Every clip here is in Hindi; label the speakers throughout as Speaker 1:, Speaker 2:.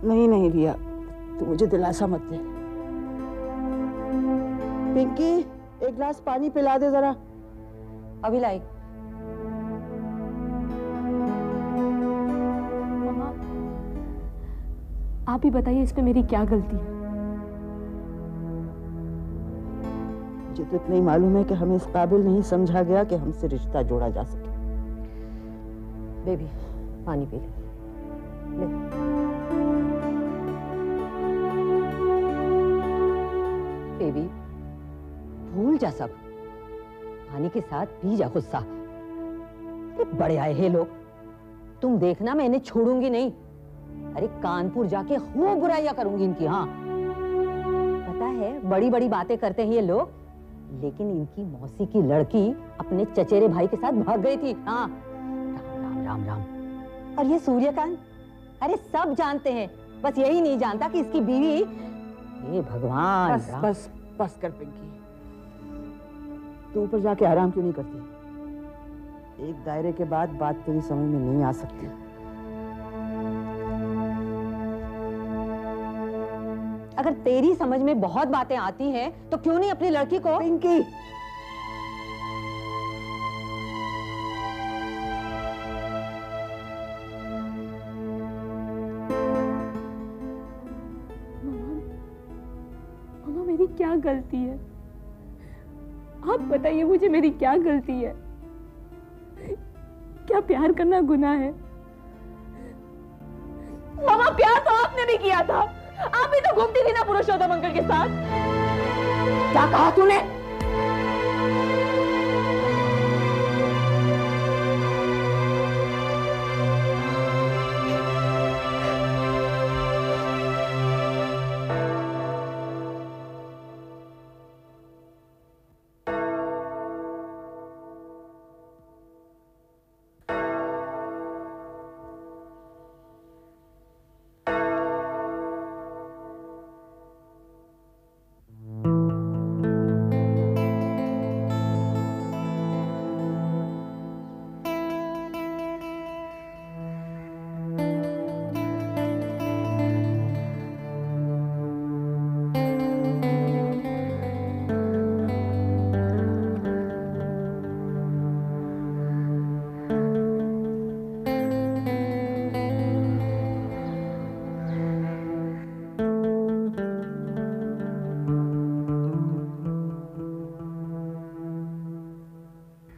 Speaker 1: नहीं नहीं रिया, तू मुझे दिलासा मत दे। पिंकी, एक गिलास पानी पिला दे जरा।
Speaker 2: अभी लाई।
Speaker 3: मामा, आप ही बताइए इसमें मेरी क्या गलती है?
Speaker 1: मुझे तो इतना ही मालूम है कि हमें इस काबिल नहीं समझा गया कि हमसे रिश्ता जोड़ा जा सके।
Speaker 2: बेबी, पानी पी ले। बेबी, भूल जा सब, पानी के साथ पी जा गुस्सा। बड़े आए हैं लोग, तुम देखना मैं इन्हें छोड़ूंगी नहीं। अरे कानपुर जाके खूब बुराइयां करूंगी इनकी। हाँ पता है बड़ी बड़ी बातें करते हैं ये लोग, लेकिन इनकी मौसी की लड़की अपने चचेरे भाई के साथ भाग गई थी। हाँ राम राम राम राम। और ये सूर्यकांत, अरे सब जानते हैं, बस यही नहीं जानता कि इसकी बीवी, ये भगवान।
Speaker 1: बस बस बस कर पिंकी, तू ऊपर जाके आराम क्यों नहीं करती? एक दायरे के बाद बात तेरी समझ में नहीं आ सकती।
Speaker 2: अगर तेरी समझ में बहुत बातें आती हैं तो क्यों नहीं अपनी लड़की को।
Speaker 1: पिंकी,
Speaker 3: मामा मेरी क्या गलती है? आप बताइए मुझे, मेरी क्या गलती है? क्या प्यार करना गुनाह है? मामा प्यार तो आपने भी किया था, आप भी तो घूमती थी ना पुरुषोत्तम अंकल के साथ।
Speaker 1: क्या कहा तूने?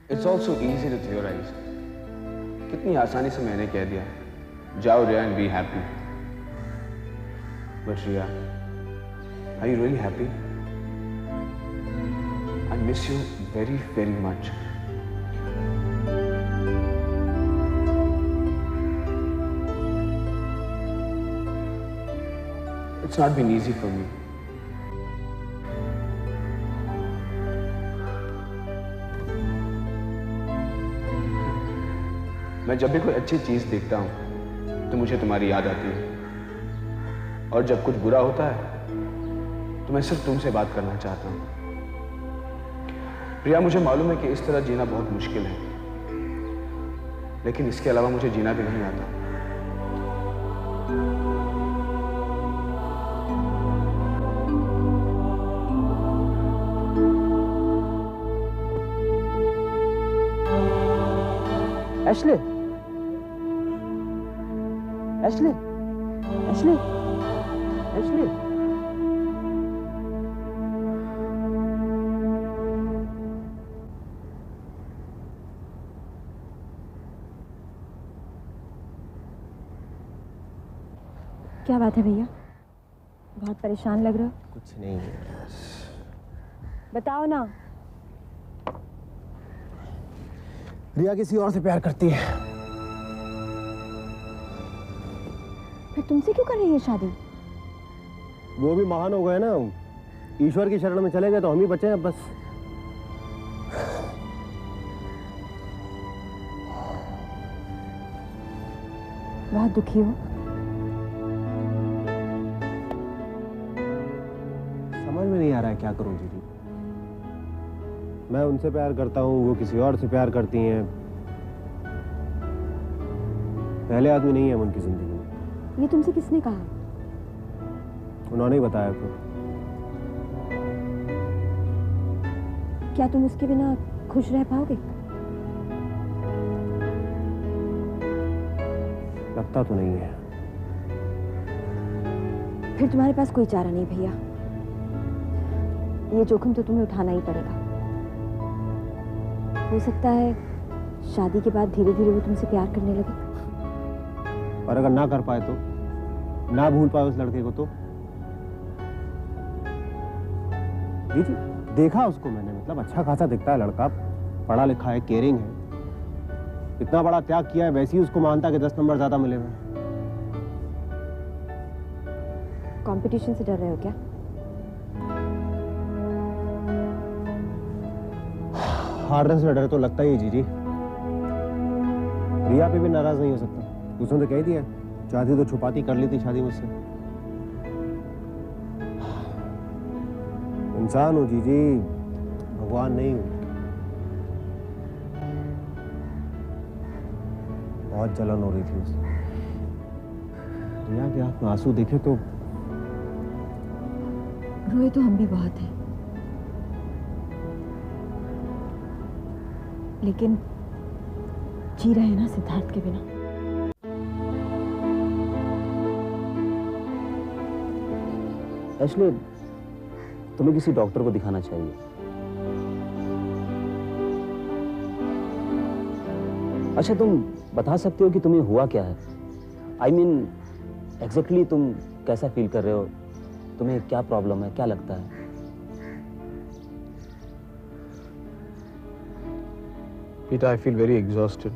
Speaker 4: It's also easy to theorize. कितनी आसानी से मैंने कह दिया जाओ रिया and be happy. But Riya, are you really happy? I miss you very, very much. It's not been easy for me. मैं जब भी कोई अच्छी चीज देखता हूं तो मुझे तुम्हारी याद आती है, और जब कुछ बुरा होता है तो मैं सिर्फ तुमसे बात करना चाहता हूं। प्रिया, मुझे मालूम है कि इस तरह जीना बहुत मुश्किल है, लेकिन इसके अलावा मुझे जीना भी नहीं आता।
Speaker 1: Ashley, Ashley, Ashley, Ashley.
Speaker 3: क्या बात है भैया, बहुत परेशान लग रहे हो?
Speaker 5: कुछ नहीं है,
Speaker 3: बताओ ना।
Speaker 5: रिया किसी और से प्यार करती है।
Speaker 3: फिर तुमसे क्यों कर रही है शादी?
Speaker 5: वो भी महान हो गए ना, ईश्वर की शरण में चले गए तो हम ही बचे हैं बस।
Speaker 3: बहुत दुखी हो?
Speaker 5: समझ में नहीं आ रहा है क्या करूं दीदी। मैं उनसे प्यार करता हूँ, वो किसी और से प्यार करती हैं। पहले आदमी नहीं है उनकी जिंदगी में।
Speaker 3: ये तुमसे किसने कहा?
Speaker 5: उन्होंने ही बताया तो।
Speaker 3: क्या तुम उसके बिना खुश रह पाओगे?
Speaker 5: लगता तो नहीं है।
Speaker 3: फिर तुम्हारे पास कोई चारा नहीं भैया, ये जोखिम तो तुम्हें उठाना ही पड़ेगा। हो सकता है शादी के बाद धीरे धीरे वो तुमसे प्यार करने लगे।
Speaker 5: और अगर ना कर पाए तो, ना भूल पाए उस लड़के को तो? जी देखा उसको मैंने, मतलब अच्छा खासा दिखता है लड़का, पढ़ा लिखा है, केयरिंग है, इतना बड़ा त्याग किया है, वैसे ही उसको मानता कि 10 नंबर ज्यादा मिले हुए।
Speaker 3: कंपटीशन से डर रहे हो क्या?
Speaker 5: हारने से डर तो लगता ही है जीजी। रिया पे भी नाराज नहीं हो सकता, उसने तो कह दिया चाहती तो छुपाती कर लेती शादी मुझसे। इंसान हो जीजी, भगवान नहीं हो। बहुत जलन हो रही थी उससे। रिया के आंख में आंसू देखे तो
Speaker 3: रोए तो हम भी बहुत हैं, लेकिन जी रहे हैं ना सिद्धार्थ के बिना।
Speaker 6: एशले, तुम्हें किसी डॉक्टर को दिखाना चाहिए। अच्छा, तुम बता सकते हो कि तुम्हें हुआ क्या है? I mean, एग्जैक्टली तुम कैसा फील कर रहे हो? तुम्हें क्या प्रॉब्लम है, क्या लगता है?
Speaker 4: Peter, I feel very exhausted.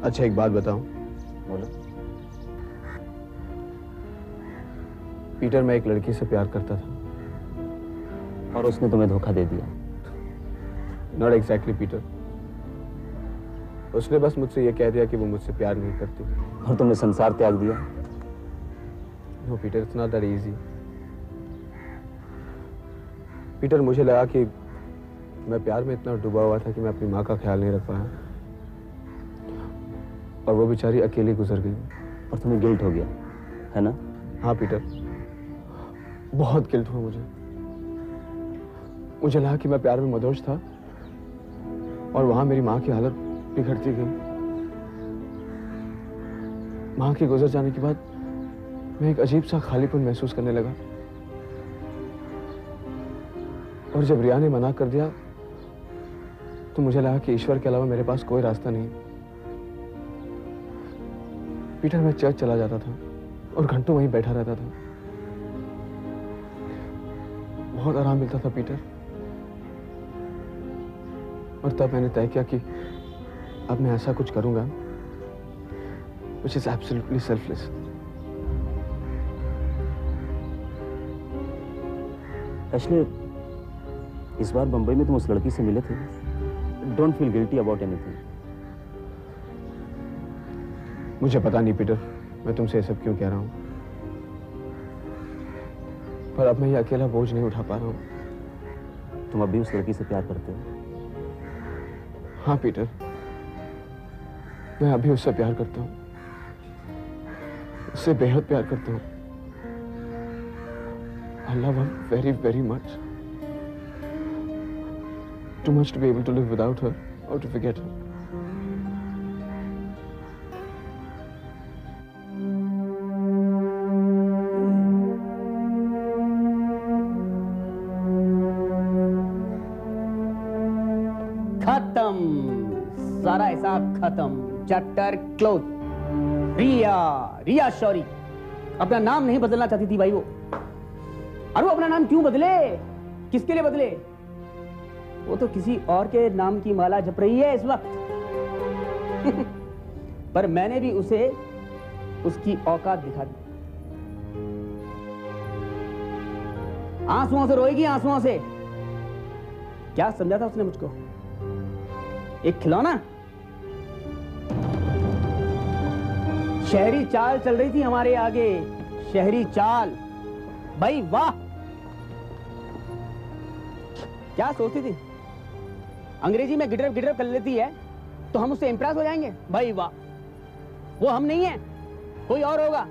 Speaker 4: अच्छा, एक बात बताऊं?
Speaker 6: बोलो।
Speaker 4: पीटर, मैं एक लड़की से प्यार करता था।
Speaker 6: और उसने तुम्हें धोखा दे दिया?
Speaker 4: Not exactly, Peter. उसने बस मुझसे ये कह दिया कि वो मुझसे प्यार नहीं करती।
Speaker 6: और तुमने संसार त्याग दिया?
Speaker 4: No, Peter, it's not that easy. Peter, मुझे लगा कि मैं प्यार में इतना डूबा हुआ था कि मैं अपनी माँ का ख्याल नहीं रख पाया, और वो बेचारी अकेली गुजर गई।
Speaker 6: और तुम्हें गिल्ट हो गया, है ना?
Speaker 4: हाँ पीटर, बहुत गिल्ट हुआ मुझे। मुझे लगा कि मैं प्यार में मदहोश था, और वहां मेरी माँ की हालत बिगड़ती गई। माँ के गुजर जाने के बाद मैं एक अजीब सा खालीपन महसूस करने लगा, और जब रिया ने मना कर दिया तो मुझे लगा कि ईश्वर के अलावा मेरे पास कोई रास्ता नहीं। पीटर, मैं चर्च चला जाता था और घंटों वहीं बैठा रहता था। बहुत आराम मिलता था पीटर, और तब मैंने तय किया कि अब मैं ऐसा कुछ करूंगा which is absolutely selfless.
Speaker 6: Ashley, इस बार बंबई में तुम उस लड़की से मिले थे। Don't feel guilty about anything.
Speaker 4: मुझे पता नहीं पीटर, मैं तुमसे ये सब क्यों कह रहा हूं, पर अब मैं ये अकेला बोझ नहीं उठा पा रहा हूं।
Speaker 6: तुम अब भी उस लड़की से प्यार करते हो?
Speaker 4: हाँ पीटर, मैं अभी उससे प्यार करता हूं, उससे बेहद प्यार करता हूं। I love her very, very much. Too much to be able to live without her or to forget her.
Speaker 7: खत्म, सारा हिसाब खत्म, चैप्टर क्लोज। रिया शौरी अपना नाम नहीं बदलना चाहती थी भाई वो। और वो अपना नाम क्यों बदले, किसके लिए बदले? वो तो किसी और के नाम की माला जप रही है इस वक्त। पर मैंने भी उसे उसकी औकात दिखा दी। आंसुओं से रोएगी, आंसुओं से। क्या समझा था उसने मुझको? एक खिलौना? शहरी चाल चल रही थी हमारे आगे, शहरी चाल। भाई वाह, क्या सोचती थी? अंग्रेजी में गिटर गिटर कर लेती है तो हम उससे इंप्रेस हो जाएंगे? भाई वाह, वो हम नहीं है। कोई और होगा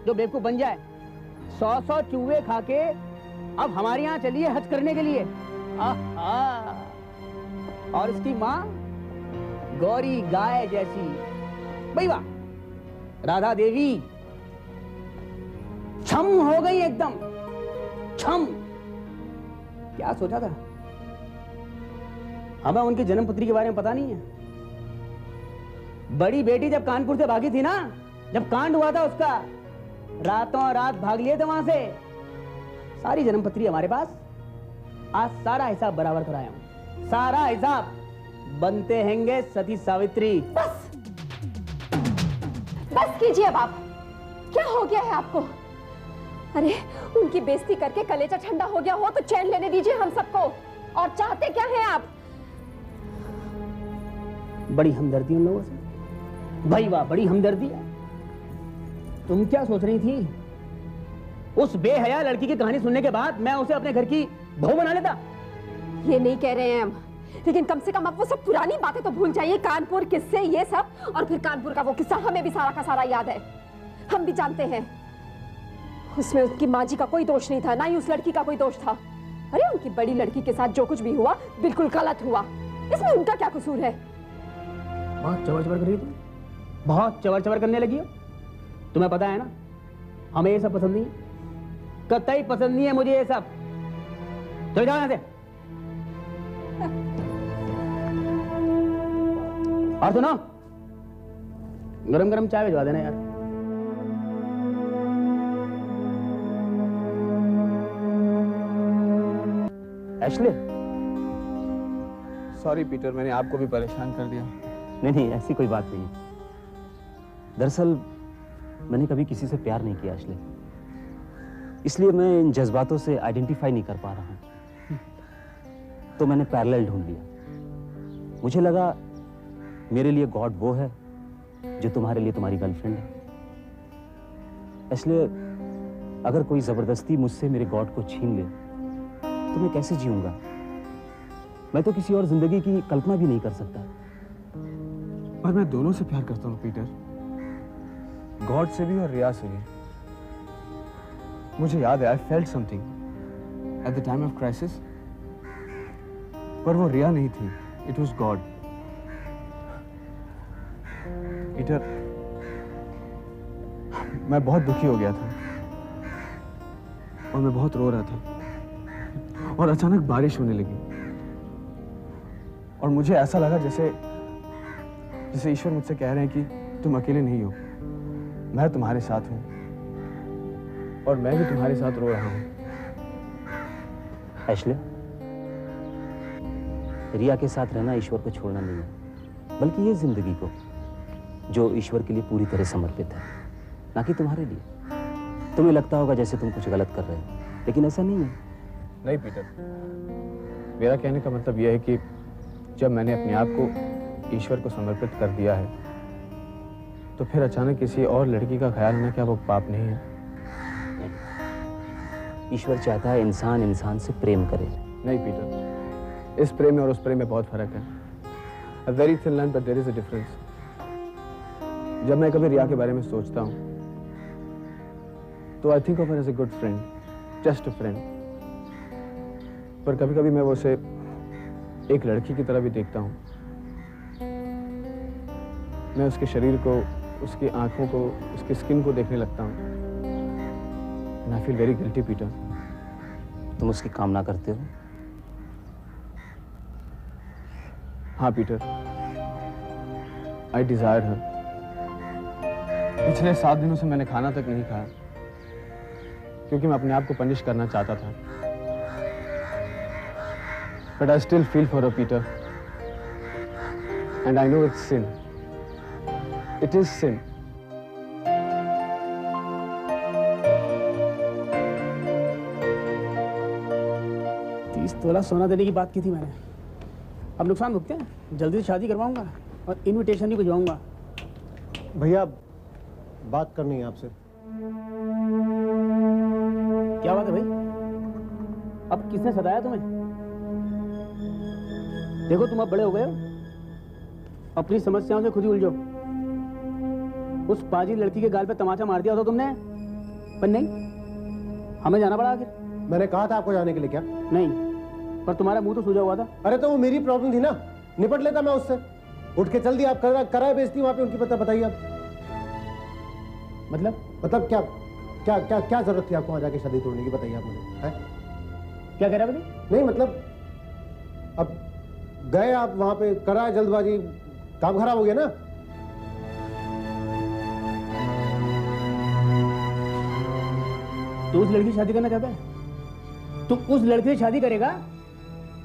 Speaker 7: जो बेवकूफ बन जाए। 100 चूहे खा के अब हमारे यहाँ चलिए हज करने के लिए। आहा। और इसकी माँ गौरी गाय जैसी, भाई वाह, राधा देवी छम हो गई एकदम छम। क्या सोचा था? हमें उनकी जन्मपत्री के बारे में पता नहीं है। बड़ी बेटी जब कानपुर से भागी थी ना, जब कांड हुआ था उसका, रातों रात भाग लिए थे वहां से। सारी जन्मपत्री हमारे पास, आज सारा हिसाब बराबर कराया हूं, सारा हिसाब। बनते हैंगे सती सावित्री।
Speaker 3: बस बस कीजिए अब आप। क्या हो गया है आपको? अरे उनकी बेइज्जती करके कलेजा ठंडा हो गया हो तो चैन लेने दीजिए हम सबको। और चाहते क्या हैं आप?
Speaker 7: बड़ी हमदर्दी उन लोगों से, भाई वाह, बड़ी हमदर्दी है। तुम क्या सोच रही थी? उस बेहया लड़की की कहानी सुनने के बाद मैं उसे अपने घर की बहू बना लेता?
Speaker 3: ये नहीं कह रहे हैं हम, लेकिन कम से कम आप वो सब पुरानी बातें तो भूल जाइए। कानपुर किस्से ये सब, और फिर कानपुर का वो किस्सा हमें भी सारा का सारा याद है। हम भी जानते हैं उसमें उसकी माँ जी का कोई दोष नहीं था, ना ही उस लड़की का कोई दोष था। अरे उनकी बड़ी लड़की के साथ जो कुछ भी हुआ बिल्कुल गलत हुआ, इसमें उनका क्या कसूर है?
Speaker 7: बहुत चवर चवर कर रही हो तुम, बहुत चवर चवर करने लगी हो। तुम्हें पता है ना, हमें ये सब पसंद नहीं है, कतई पसंद नहीं है मुझे ये सब। चल जाओ यहाँ से। और सुनो, गरम गरम चाय भिजवा देना यार।
Speaker 6: एशले,
Speaker 4: सॉरी पीटर, मैंने आपको भी परेशान कर दिया।
Speaker 6: नहीं, ऐसी कोई बात नहीं। दरअसल मैंने कभी किसी से प्यार नहीं किया एशले, इसलिए मैं इन जज्बातों से आइडेंटिफाई नहीं कर पा रहा हूं। तो मैंने पैरेलल ढूंढ लिया। मुझे लगा मेरे लिए गॉड वो है जो तुम्हारे लिए तुम्हारी गर्लफ्रेंड है। इसलिए अगर कोई जबरदस्ती मुझसे मेरे गॉड को छीन ले तो मैं कैसे जीऊंगा? मैं तो किसी और जिंदगी की कल्पना भी नहीं कर सकता।
Speaker 4: और मैं दोनों से प्यार करता हूँ पीटर, गॉड से भी और रिया से भी। मुझे याद है, I felt something at the time of crisis, पर वो रिया नहीं थी, इट वाज गॉड। पीटर, मैं बहुत दुखी हो गया था और मैं बहुत रो रहा था, और अचानक बारिश होने लगी और मुझे ऐसा लगा जैसे ईश्वर मुझसे कह रहे हैं कि तुम अकेले नहीं हो, मैं तुम्हारे साथ हूं और मैं भी तुम्हारे साथ रो रहा हूं।
Speaker 6: एशले, रिया के साथ रहना ईश्वर को छोड़ना नहीं है, बल्कि ये जिंदगी को जो ईश्वर के लिए पूरी तरह समर्पित है, ना कि तुम्हारे लिए। तुम्हें लगता होगा जैसे तुम कुछ गलत कर रहे हो, लेकिन ऐसा नहीं है।
Speaker 4: नहीं पीटर, मेरा कहने का मतलब यह है कि जब मैंने अपने आप को ईश्वर को समर्पित कर दिया है तो फिर अचानक किसी और लड़की का ख्याल होना क्या वो पाप नहीं है?
Speaker 6: ईश्वर चाहता है इंसान इंसान से प्रेम करे।
Speaker 4: नहीं पीटर, इस प्रेम में और उस प्रेम में बहुत फर्क है। A very thin line, but there is a difference. जब मैं कभी रिया के बारे में सोचता हूँ तो I think of her as a good friend, just a friend. पर कभी कभी मैं वो उसे एक लड़की की तरह भी देखता हूँ। मैं उसके शरीर को, उसकी आंखों को, उसकी स्किन को देखने लगता हूँ। And I feel very guilty, Peter.
Speaker 6: तुम उसकी कामना करते हो?
Speaker 4: हाँ पीटर, I desire her. पिछले 7 दिनों से मैंने खाना तक नहीं खाया क्योंकि मैं अपने आप को पनिश करना चाहता था। But I still feel for her, Peter. And I know it's sin. It is sin.
Speaker 7: तोला सोना देने की बात की थी मैंने। अब नुकसान भुगते हैं, जल्दी से शादी करवाऊंगा और इनविटेशन भी भिजवाऊंगा।
Speaker 5: भैया बात करनी है आपसे।
Speaker 7: क्या बात है भाई? अब किसने सताया तुम्हें? देखो तुम अब बड़े हो गए हो, अपनी समस्याओं से खुद ही उलझो। उस पाजी लड़की के गाल पे तमाचा मार दिया था तुमने, पर नहीं, हमें जाना पड़ा आखिर।
Speaker 5: मैंने कहा था आपको जाने के लिए क्या?
Speaker 7: नहीं, पर तुम्हारा मुंह तो सूजा हुआ था।
Speaker 5: अरे तो वो मेरी प्रॉब्लम थी ना, निपट लेता मैं उससे। उठ के चल दिया, आप कराए बेइज्जती वहां पे उनकी। पता बताइए आप। मतलब क्या क्या क्या क्या जरूरत थी आपको वहां जाके शादी तोड़ने की? बताइए आप मुझे। हैं?
Speaker 7: क्या कह रहा है?
Speaker 5: नहीं मतलब अब गए आप वहां पे, करा जल्दबाजी, काम खराब हो गया ना।
Speaker 7: तू उस लड़की से शादी करना चाहता है? तू उस लड़की से शादी करेगा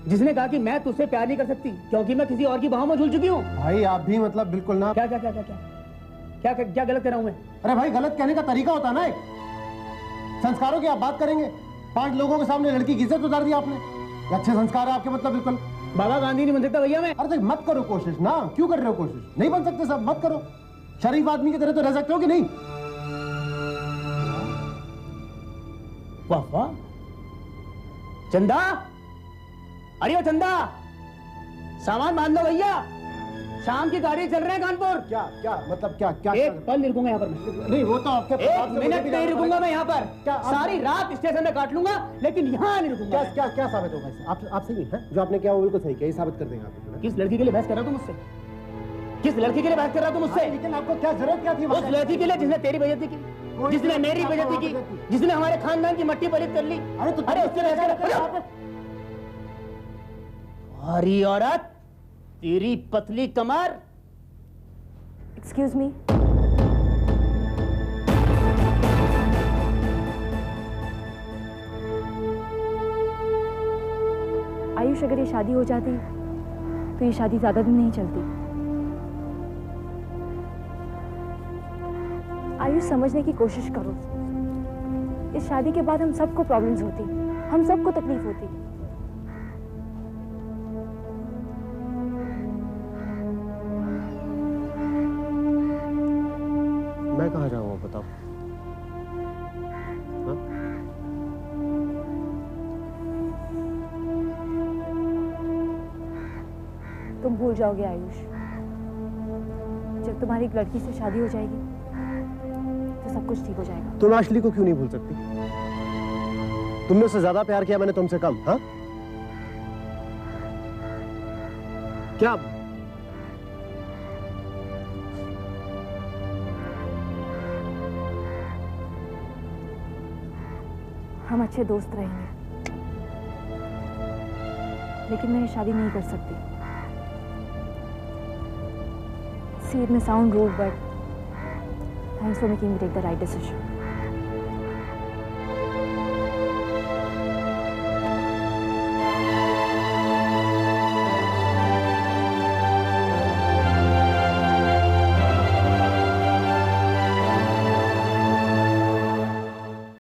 Speaker 7: जिसने कहा कि मैं तुझसे प्यार नहीं कर सकती क्योंकि मैं किसी और की बाहों में झूल चुकी हूँ?
Speaker 5: भाई आप भी मतलब बिल्कुल ना।
Speaker 7: क्या क्या क्या क्या क्या क्या क्या, क्या गलत कर रहा हूं मैं?
Speaker 5: अरे भाई गलत कहने का तरीका होता है ना एक। संस्कारों की आप बात करेंगे, 5 लोगों के सामने लड़की की इज्जत उतार दी आपने। अच्छे संस्कार है आपके मतलब बिल्कुल।
Speaker 7: बाबा गांधी नहीं बन सकता भैया मैं।
Speaker 5: अरे मत करो कोशिश ना, क्यों कर रहे हो कोशिश? नहीं बन सकते सब, मत करो। शरीफ आदमी की तरह तो रह सकते हो कि नहीं?
Speaker 7: वाह वाह, चंदा, अरे ओ चंदा, सामान बांध लो भैया, शाम की गाड़ी चल रहे हैं कानपुर।
Speaker 5: क्या क्या मतलब क्या क्या?
Speaker 7: एक पल नहीं रुकूंगा यहाँ पर मैं।
Speaker 5: नहीं वो तो आपके
Speaker 7: एक मिनट नहीं रुकूंगा मैं यहाँ पर। सारी रात स्टेशन में काट लूंगा लेकिन यहाँ नहीं रुकूंगा।
Speaker 5: क्या क्या क्या साबित होगा इससे? आप सही है जो आपने किया वो बिल्कुल सही किया, ये साबित कर देंगे आप।
Speaker 7: किस लड़की के लिए बहस कर रहा तू मुझसे? किस लड़की के लिए बहस कर रहा तू मुझसे?
Speaker 5: लेकिन आपको क्या जरूरत क्या थी?
Speaker 7: उस लड़की के लिए जिसने तेरी बेइज्जती की, जिसने मेरी बेइज्जती की, जिसने हमारे खानदान की मट्टी पलित कर ली।
Speaker 5: अरे तो
Speaker 7: उससे बहस कर। अरे औरत, तेरी पतली कमर।
Speaker 3: एक्सक्यूज मी, आयुष, अगर ये शादी हो जाती तो ये शादी ज्यादा दिन नहीं चलती। आयुष, समझने की कोशिश करो। इस शादी के बाद हम सबको प्रॉब्लम्स होती, हम सबको तकलीफ होती।
Speaker 5: मैं कहाँ जाऊँ बताओ?
Speaker 3: तुम भूल जाओगे आयुष, जब तुम्हारी एक लड़की से शादी हो जाएगी तो सब कुछ ठीक हो जाएगा।
Speaker 5: तुम आशली को क्यों नहीं भूल सकती? तुमने उससे ज्यादा प्यार किया, मैंने तुमसे कम। हाँ क्या?
Speaker 3: हम अच्छे दोस्त रहेंगे, लेकिन मैं ये शादी नहीं कर सकती। See, it may sound rude, but thanks for making me take the right decision.